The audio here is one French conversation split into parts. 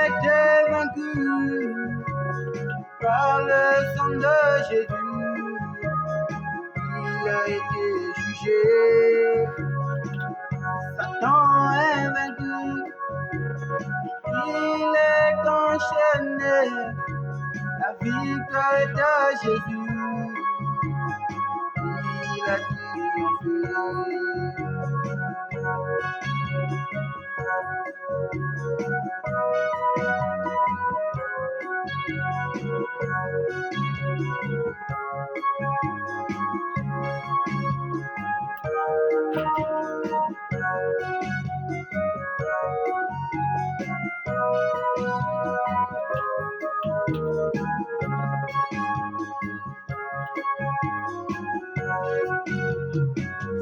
était vaincu par le sang de Jésus. Il a été jugé. Satan est vaincu. Il est enchaîné. La victoire est à Jésus. Il a triomphé.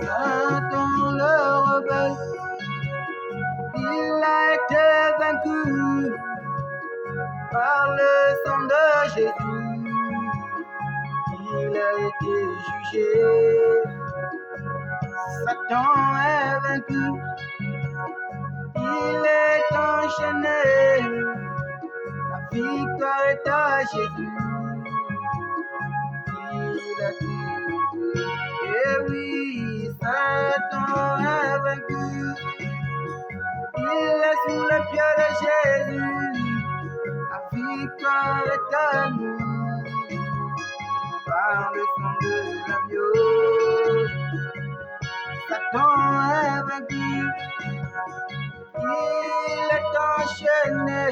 Satan le rebelle, il a été vaincu par le sang de Jésus. Il a été jugé. Satan est vaincu. Il est enchaîné. La victoire est à Jésus. Il a triomphé. Et oui, Satan est vaincu. Il est sous les pieds de Jésus. La victoire est à nous. Par le sang de l'agneau. Satan est vaincu. Il est enchaîné.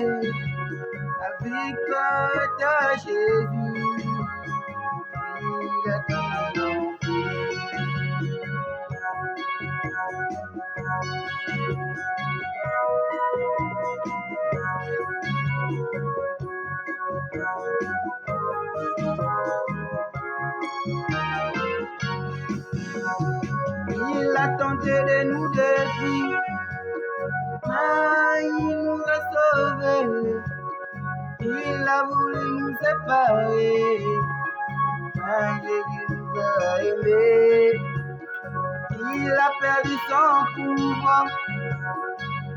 La victoire est à Jésus. Il a triomphé. Il a tenté de nous détruire, mais il nous a sauvés. Il a voulu nous séparer, mais Jésus nous a aimés. Il a perdu son pouvoir,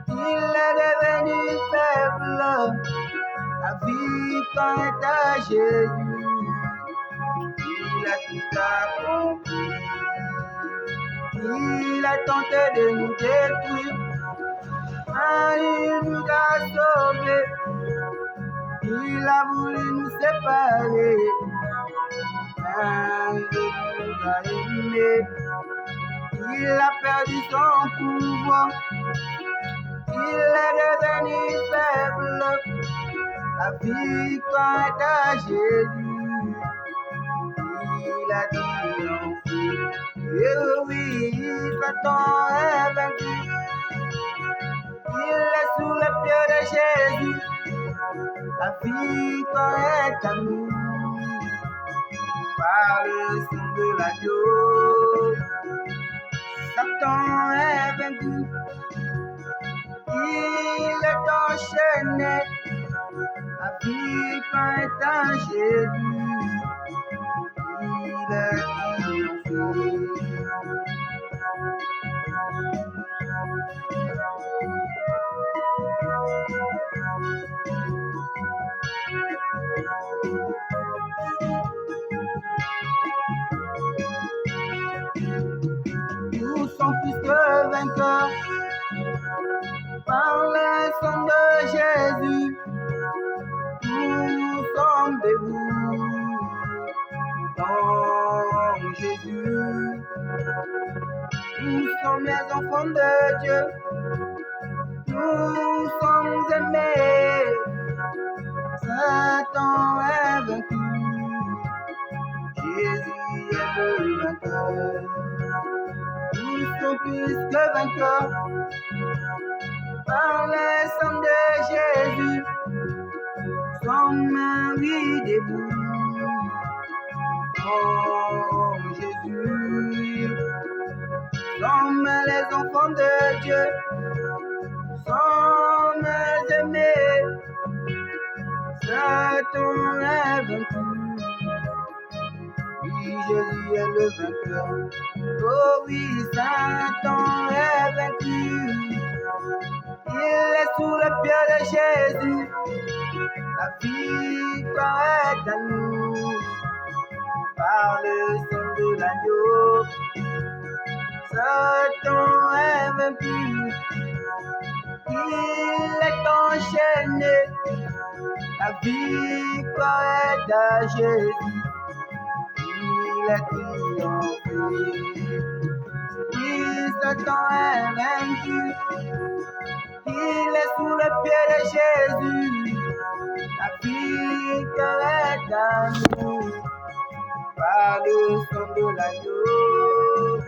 il est devenu faible. La victoire est à Jésus, il a tout accompli. Il a tenté de nous détruire, mais il nous a sauvés. Il a voulu nous séparer, mais il nous a aimés. Il a perdu son pouvoir, il est devenu faible. La victoire est à Jésus, il a triomphé. Et oui, Satan est vaincu. Il est sous les pieds de Jésus. La victoire est à nous. Par le sang de l'agneau. Satan est vaincu. Il est enchaîné. La victoire est à Jésus. Il est triomphé. Nous sommes plus que vainqueurs par le sang de Jésus. Nous sommes debout dans Jésus. Nous sommes les enfants de Dieu. Nous sommes aimés. Satan est vaincu. Jésus est le vainqueur. Nous sommes plus que vainqueurs par le sang de Jésus. Nous sommes, oui, debout. Oh Jésus, nous sommes les enfants de Dieu. Nous sommes aimés. Satan est vaincu. Oui, Jésus est le vainqueur. Oh oui, Satan est vaincu. Il est sous le pied de Jésus. La victoire est à nous par le sang de l'agneau. Satan est vaincu, il est enchaîné. La victoire est à Jésus, il est triomphé. Oui, Satan est vaincu, il est sous le pied de Jésus. La victoire est à nous par le sang de l'agneau.